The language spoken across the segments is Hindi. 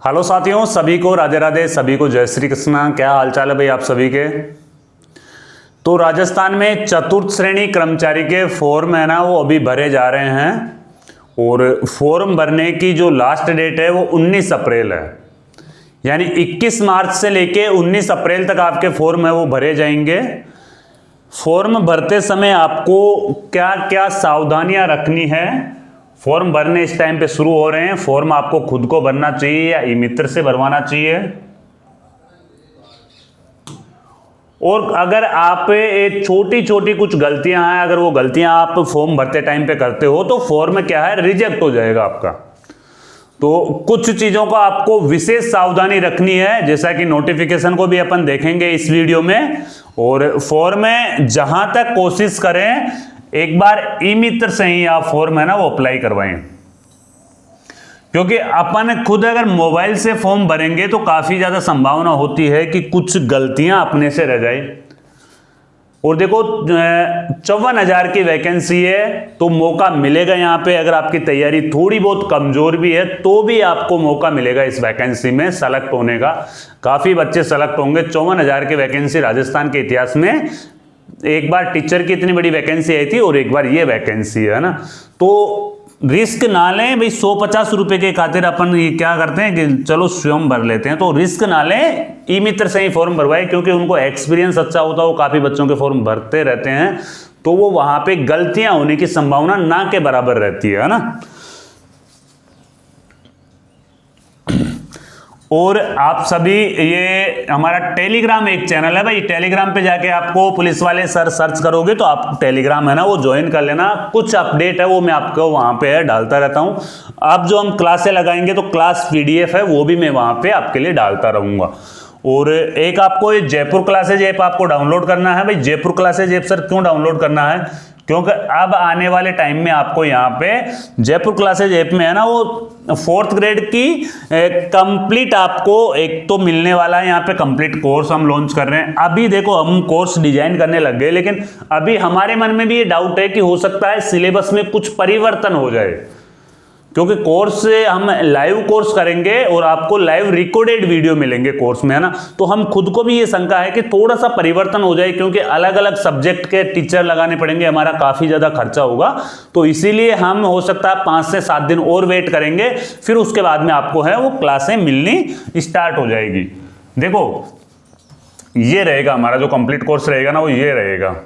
हेलो साथियों, सभी को राधे राधे, सभी को जय श्री कृष्णा। क्या हाल चाल है भाई आप सभी के। तो राजस्थान में चतुर्थ श्रेणी कर्मचारी के फॉर्म है ना, वो अभी भरे जा रहे हैं और फॉर्म भरने की जो लास्ट डेट है वो 19 अप्रैल है। यानी 21 मार्च से लेके 19 अप्रैल तक आपके फॉर्म है वो भरे जाएंगे। फॉर्म भरते समय आपको क्या क्या सावधानियां रखनी है। फॉर्म भरने इस टाइम पे शुरू हो रहे हैं। फॉर्म आपको खुद को भरना चाहिए या ई मित्र से भरवाना चाहिए। और अगर आप छोटी छोटी कुछ गलतियां हैं, अगर वो गलतियां आप फॉर्म भरते टाइम पे करते हो तो फॉर्म क्या है, रिजेक्ट हो जाएगा आपका। तो कुछ चीजों का आपको विशेष सावधानी रखनी है, जैसा कि नोटिफिकेशन को भी अपन देखेंगे इस वीडियो में। और फॉर्म में जहां तक कोशिश करें एक बार ई मित्र से ही आप फॉर्म है ना वो अप्लाई करवाएं, क्योंकि अपन खुद अगर मोबाइल से फॉर्म भरेंगे तो काफी ज्यादा संभावना होती है कि कुछ गलतियां अपने से रह जाए। और देखो 54,000 की वैकेंसी है तो मौका मिलेगा यहाँ पे। अगर आपकी तैयारी थोड़ी बहुत कमजोर भी है तो भी आपको मौका मिलेगा इस वैकेंसी में सेलेक्ट होने का। काफी बच्चे सेलेक्ट होंगे। 54,000 की वैकेंसी राजस्थान के इतिहास में एक बार टीचर की इतनी बड़ी वैकेंसी आई थी और एक बार ये वैकेंसी है ना। तो रिस्क ना लें भाई। 150 रुपए के खातिर अपन ये क्या करते हैं कि चलो स्वयं भर लेते हैं। तो रिस्क ना लें, ई मित्र से ही फॉर्म भरवाए, क्योंकि उनको एक्सपीरियंस अच्छा होता है। वो काफी बच्चों के फॉर्म भरते रहते हैं तो वो वहां पे गलतियां होने की संभावना ना के बराबर रहती है ना। और आप सभी, ये हमारा टेलीग्राम एक चैनल है भाई। टेलीग्राम पे जाके आपको पुलिस वाले सर सर्च करोगे तो आप टेलीग्राम है ना वो ज्वाइन कर लेना। कुछ अपडेट है वो मैं आपको वहां पे है डालता रहता हूं। अब जो हम क्लासें लगाएंगे तो क्लास पीडीएफ है वो भी मैं वहां पे आपके लिए डालता रहूंगा। और एक आपको ये जयपुर क्लासेज ऐप आपको डाउनलोड करना है भाई। जयपुर क्लासेज ऐप सर क्यों डाउनलोड करना है, क्योंकि अब आने वाले टाइम में आपको यहाँ पे जयपुर क्लासेज ऐप में है ना वो 4th ग्रेड की कंप्लीट आपको एक तो मिलने वाला है। यहाँ पे कंप्लीट कोर्स हम लॉन्च कर रहे हैं। अभी देखो हम कोर्स डिजाइन करने लग गए, लेकिन अभी हमारे मन में भी ये डाउट है कि हो सकता है सिलेबस में कुछ परिवर्तन हो जाए, क्योंकि कोर्स से हम लाइव कोर्स करेंगे और आपको लाइव रिकॉर्डेड वीडियो मिलेंगे कोर्स में है ना। तो हम खुद को भी ये शंका है कि थोड़ा सा परिवर्तन हो जाए, क्योंकि अलग अलग सब्जेक्ट के टीचर लगाने पड़ेंगे, हमारा काफी ज्यादा खर्चा होगा। तो इसीलिए हम हो सकता है 5 से 7 दिन और वेट करेंगे, फिर उसके बाद में आपको है वो क्लासें मिलनी स्टार्ट हो जाएगी। देखो ये रहेगा हमारा जो कंप्लीट कोर्स रहेगा ना, वो ये रहेगा।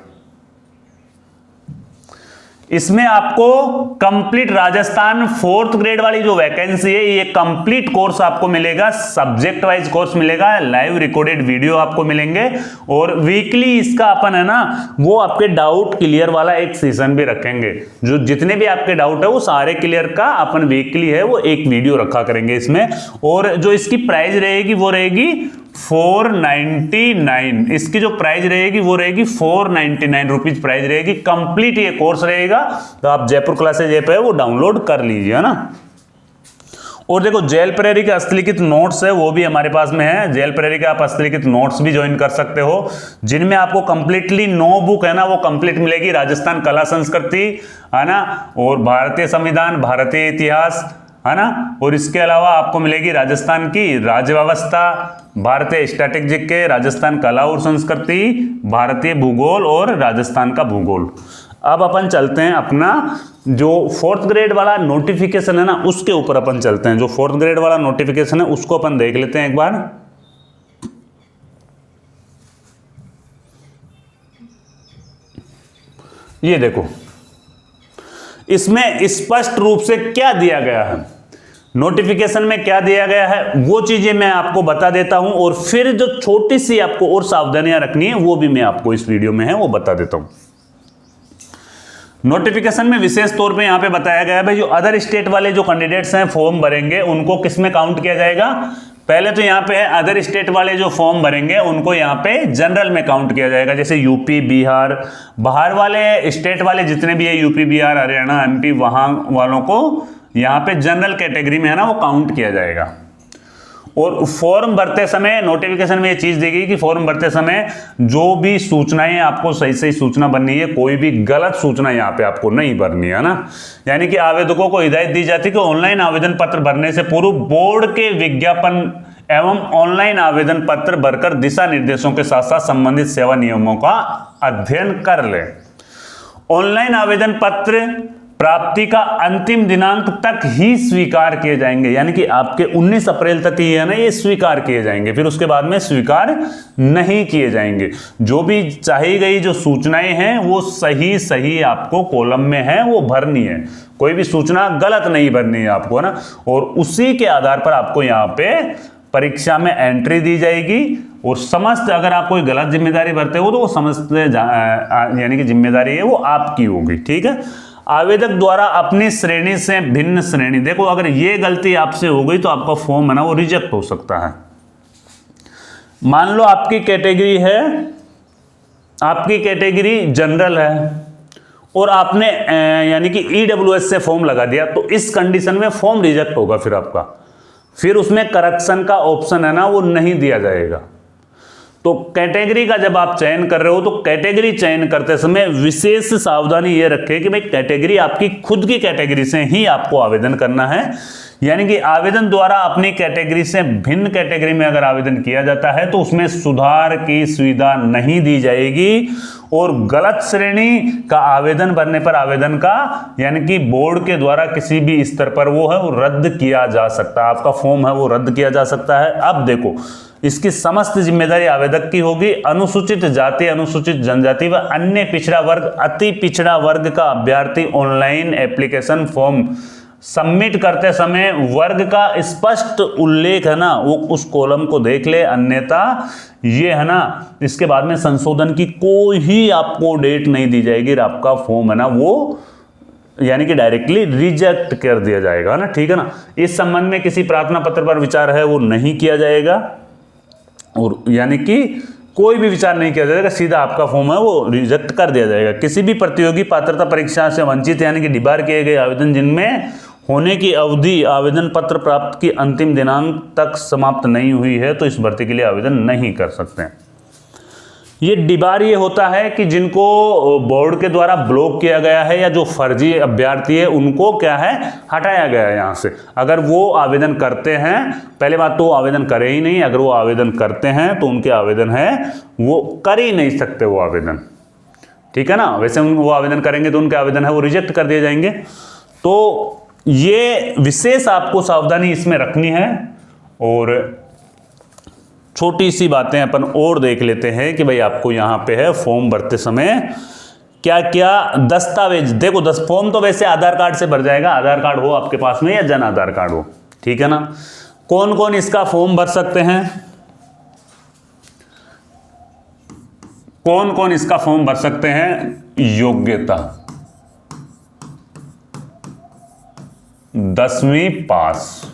इसमें आपको कंप्लीट राजस्थान 4th ग्रेड वाली जो वैकेंसी है ये कंप्लीट कोर्स आपको मिलेगा। सब्जेक्ट वाइज कोर्स मिलेगा, लाइव रिकॉर्डेड वीडियो आपको मिलेंगे और वीकली इसका अपन है ना वो आपके डाउट क्लियर वाला एक सेशन भी रखेंगे। जो जितने भी आपके डाउट है वो सारे क्लियर का अपन वीकली है वो एक वीडियो रखा करेंगे इसमें। और जो इसकी प्राइस रहेगी वो रहेगी 499। इसकी जो प्राइस रहेगी वो रहेगी 499 रुपीज प्राइस रहेगी। कंप्लीट ये कोर्स रहेगा। तो आप जयपुर क्लासेज ऐप है वो डाउनलोड कर लीजिए है ना। और देखो जेल प्रेरी के हस्तलिखित नोट्स है वो भी हमारे पास में है। जेल प्रेरी के आप हस्तलिखित नोट्स भी ज्वाइन कर सकते हो, जिनमें आपको कंप्लीटली 9 बुक है ना वो कंप्लीट मिलेगी। राजस्थान कला संस्कृति है ना, और भारतीय संविधान, भारतीय इतिहास है ना, और इसके अलावा आपको मिलेगी राजस्थान की राज्य व्यवस्था, भारतीय स्ट्रैटेजिक के, राजस्थान कला और संस्कृति, भारतीय भूगोल और राजस्थान का भूगोल। अब अपन चलते हैं अपना जो 4th ग्रेड वाला नोटिफिकेशन है ना उसके ऊपर अपन चलते हैं। जो 4th ग्रेड वाला नोटिफिकेशन है उसको अपन देख लेते हैं एक बार। ये देखो इसमें स्पष्ट रूप से क्या दिया गया है, नोटिफिकेशन में क्या दिया गया है वो चीजें मैं आपको बता देता हूं। और फिर जो छोटी सी आपको और सावधानियां रखनी है वो भी मैं आपको इस वीडियो में है वो बता देता हूं। नोटिफिकेशन में विशेष तौर पे यहां पे बताया गया है भाई जो अदर स्टेट वाले जो कैंडिडेट्स हैं फॉर्म भरेंगे उनको किस में काउंट किया जाएगा। पहले तो यहाँ पे है अदर स्टेट वाले जो फॉर्म भरेंगे उनको यहाँ पे जनरल में काउंट किया जाएगा। जैसे यूपी, बिहार, बाहर वाले स्टेट वाले जितने भी है यूपी, बिहार, हरियाणा, एमपी, वहां वालों को यहाँ पे जनरल कैटेगरी में है ना वो काउंट किया जाएगा। और फॉर्म भरते समय नोटिफिकेशन में ये चीज दी गई कि फॉर्म भरते समय जो भी सूचनाएं आपको सही सही सूचना भरनी है, कोई भी गलत सूचना यहाँ पे आपको नहीं भरनी है ना। यानी कि आवेदकों को हिदायत दी जाती है कि ऑनलाइन आवेदन पत्र भरने से पूर्व बोर्ड के विज्ञापन एवं ऑनलाइन आवेदन पत्र भरकर दिशा निर्देशों के साथ साथ संबंधित सेवा नियमों का अध्ययन कर ले। ऑनलाइन आवेदन पत्र प्राप्ति का अंतिम दिनांक तक ही स्वीकार किए जाएंगे, यानी कि आपके 19 अप्रैल तक ही है ना ये स्वीकार किए जाएंगे, फिर उसके बाद में स्वीकार नहीं किए जाएंगे। जो भी चाही गई जो सूचनाएं हैं वो सही सही आपको कॉलम में है वो भरनी है, कोई भी सूचना गलत नहीं भरनी है आपको ना। और उसी के आधार पर आपको यहाँ पे परीक्षा में एंट्री दी जाएगी और समस्त, अगर आप कोई गलत जिम्मेदारी भरते हो तो वो समस्त यानी कि जिम्मेदारी है वो आपकी होगी, ठीक है। आवेदक द्वारा अपनी श्रेणी से भिन्न श्रेणी, देखो अगर ये गलती आपसे हो गई तो आपका फॉर्म है ना वो रिजेक्ट हो सकता है। मान लो आपकी कैटेगरी है, आपकी कैटेगरी जनरल है और आपने यानी कि ईडब्ल्यूएस से फॉर्म लगा दिया, तो इस कंडीशन में फॉर्म रिजेक्ट होगा, फिर आपका फिर उसमें करेक्शन का ऑप्शन है ना वो नहीं दिया जाएगा। तो कैटेगरी का जब आप चयन कर रहे हो तो कैटेगरी चयन करते समय विशेष सावधानी ये रखें कि भाई कैटेगरी आपकी खुद की कैटेगरी से ही आपको आवेदन करना है। यानी कि आवेदन द्वारा अपनी कैटेगरी से भिन्न कैटेगरी में अगर आवेदन किया जाता है तो उसमें सुधार की सुविधा नहीं दी जाएगी और गलत श्रेणी का आवेदन भरने पर आवेदन का यानी कि बोर्ड के द्वारा किसी भी स्तर पर वो है वो रद्द किया जा सकता है, आपका फॉर्म है वो रद्द किया जा सकता है। अब देखो इसकी समस्त जिम्मेदारी आवेदक की होगी। अनुसूचित जाति, अनुसूचित जनजाति व अन्य पिछड़ा वर्ग, अति पिछड़ा वर्ग का अभ्यर्थी ऑनलाइन एप्लीकेशन फॉर्म सबमिट करते समय वर्ग का स्पष्ट उल्लेख है ना वो उस कॉलम को देख ले, अन्यथा ये है ना इसके बाद में संशोधन की कोई ही आपको डेट नहीं दी जाएगी, आपका फॉर्म है ना वो यानी कि डायरेक्टली रिजेक्ट कर दिया जाएगा ना, ठीक है ना। इस संबंध में किसी प्रार्थना पत्र पर विचार है वो नहीं किया जाएगा और यानी कि कोई भी विचार नहीं किया जाएगा, सीधा आपका फॉर्म है वो रिजेक्ट कर दिया जाएगा। किसी भी प्रतियोगी पात्रता परीक्षा से वंचित यानी कि डिबार किए गए आवेदन जिनमें होने की अवधि आवेदन पत्र प्राप्त की अंतिम दिनांक तक समाप्त नहीं हुई है तो इस भर्ती के लिए आवेदन नहीं कर सकते हैं। ये डिबार ये होता है कि जिनको बोर्ड के द्वारा ब्लॉक किया गया है या जो फर्जी अभ्यर्थी है उनको क्या है हटाया गया है यहाँ से। अगर वो आवेदन करते हैं, पहले बात तो वो आवेदन करे ही नहीं, अगर वो आवेदन करते हैं तो उनके आवेदन है वो कर ही नहीं सकते वो आवेदन, ठीक है ना। वैसे वो आवेदन करेंगे तो उनके आवेदन है वो रिजेक्ट कर दिए जाएंगे। तो ये विशेष आपको सावधानी इसमें रखनी है। और छोटी सी बातें अपन और देख लेते हैं कि भाई आपको यहाँ पे है फॉर्म भरते समय क्या क्या दस्तावेज, देखो फॉर्म तो वैसे आधार कार्ड से भर जाएगा, आधार कार्ड हो आपके पास में या जन आधार कार्ड हो, ठीक है ना। कौन कौन इसका फॉर्म भर सकते हैं, कौन कौन इसका फॉर्म भर सकते हैं। योग्यता 10वीं पास,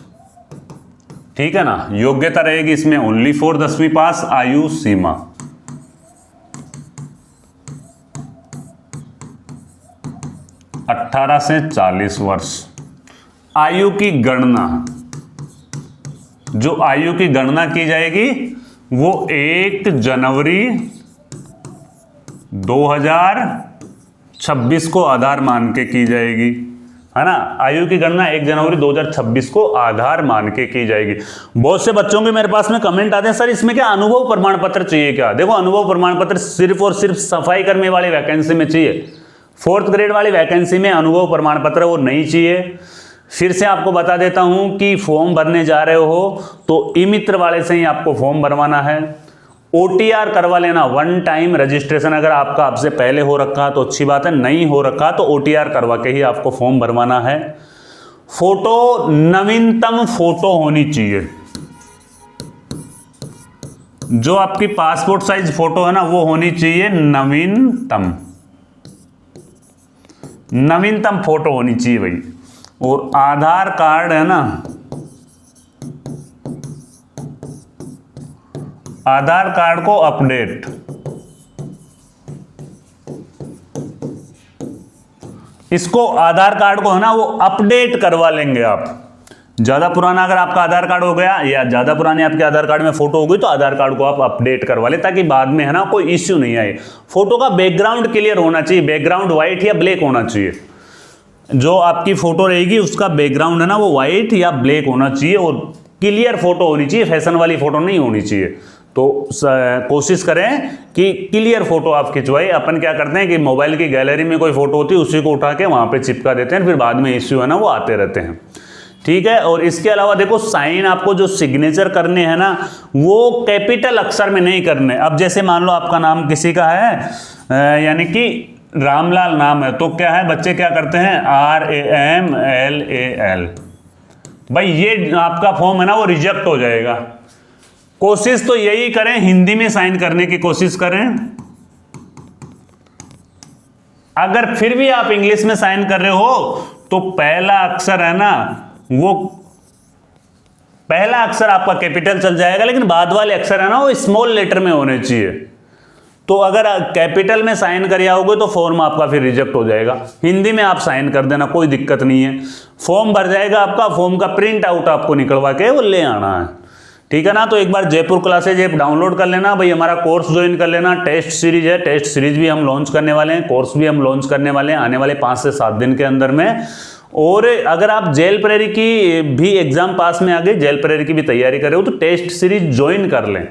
ठीक है ना, योग्यता रहेगी इसमें ओनली फॉर 10वीं पास। आयु सीमा 18 से 40 वर्ष। आयु की गणना, जो आयु की गणना की जाएगी वो 1 जनवरी 2026 को आधार मान के की जाएगी, है ना। आयु की गणना 1 जनवरी 2026 को आधार मान के की जाएगी। बहुत से बच्चों के मेरे पास में कमेंट आते हैं सर इसमें क्या अनुभव प्रमाण पत्र चाहिए क्या। देखो अनुभव प्रमाण पत्र सिर्फ और सिर्फ सफाई कर्मी वाली वैकेंसी में चाहिए, 4th ग्रेड वाली वैकेंसी में अनुभव प्रमाण पत्र वो नहीं चाहिए। फिर से आपको बता देता हूं कि फॉर्म भरने जा रहे हो तो ई मित्र वाले से ही आपको फॉर्म भरवाना है। OTR करवा लेना, 1 टाइम रजिस्ट्रेशन, अगर आपका आपसे पहले हो रखा तो अच्छी बात है, नहीं हो रखा तो OTR करवा के ही आपको फॉर्म भरवाना है। फोटो नवीनतम फोटो होनी चाहिए, जो आपकी पासपोर्ट साइज फोटो है ना वो होनी चाहिए नवीनतम, नवीनतम फोटो होनी चाहिए भाई। और आधार कार्ड है ना, आधार कार्ड को अपडेट, इसको आधार कार्ड को है ना वो अपडेट करवा लेंगे आप, ज़्यादा पुराना अगर आपका आधार कार्ड हो गया या ज़्यादा पुरानी आपके आधार कार्ड में फोटो हो गई तो आधार कार्ड को आप अपडेट करवा लें, ताकि बाद में है ना कोई इश्यू नहीं आए। फोटो का बैकग्राउंड क्लियर होना चाहिए, बैकग्राउंड व्हाइट या ब्लैक होना चाहिए। जो आपकी फोटो रहेगी उसका बैकग्राउंड है ना वो व्हाइट या ब्लैक होना चाहिए और क्लियर फोटो होनी चाहिए, फैशन वाली फोटो नहीं होनी चाहिए। तो कोशिश करें कि क्लियर फोटो आप खिंचवाइए। अपन क्या करते हैं कि मोबाइल की गैलरी में कोई फोटो होती है उसी को उठा के वहाँ पे चिपका देते हैं, फिर बाद में इश्यू है ना वो आते रहते हैं। ठीक है। और इसके अलावा देखो साइन आपको जो सिग्नेचर करने हैं ना वो कैपिटल अक्षर में नहीं करने। अब जैसे मान लो आपका नाम किसी का है यानी कि रामलाल नाम है, तो क्या है बच्चे क्या करते हैं RAMLAL, भाई ये आपका फॉर्म है ना वो रिजेक्ट हो जाएगा। कोशिश तो यही करें हिंदी में साइन करने की कोशिश करें। अगर फिर भी आप इंग्लिश में साइन कर रहे हो तो पहला अक्षर है ना वो पहला अक्षर आपका कैपिटल चल जाएगा, लेकिन बाद वाले अक्षर है ना वो स्मॉल लेटर में होने चाहिए। तो अगर कैपिटल में साइन कर आओगे तो फॉर्म आपका फिर रिजेक्ट हो जाएगा। हिंदी में आप साइन कर देना, कोई दिक्कत नहीं है। फॉर्म भर जाएगा आपका, फॉर्म का प्रिंट आउट आपको निकलवा के वो ले आना है। ठीक है ना। तो एक बार जयपुर क्लासेज ऐप डाउनलोड कर लेना भाई, हमारा कोर्स ज्वाइन कर लेना। टेस्ट सीरीज है, टेस्ट सीरीज भी हम लॉन्च करने वाले हैं, कोर्स भी हम लॉन्च करने वाले हैं आने वाले 5 से 7 दिन के अंदर में। और अगर आप जेल प्रेरी की भी एग्जाम पास में आ गए, जेल प्रेरी की भी तैयारी कर रहे हो तो टेस्ट सीरीज ज्वाइन कर लें।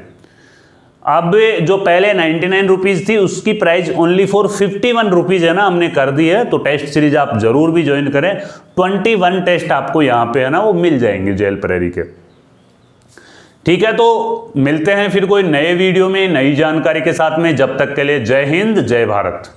अब जो पहले 99 रुपीज़ थी उसकी प्राइस ओनली फॉर 51 रुपीज़ है ना, हमने कर दी है। तो टेस्ट सीरीज आप जरूर भी ज्वाइन करें। 21 टेस्ट आपको यहाँ पे है ना वो मिल जाएंगे जेल प्रेरी के। ठीक है। तो मिलते हैं फिर कोई नए वीडियो में नई जानकारी के साथ में। जब तक के लिए जय हिंद जय भारत।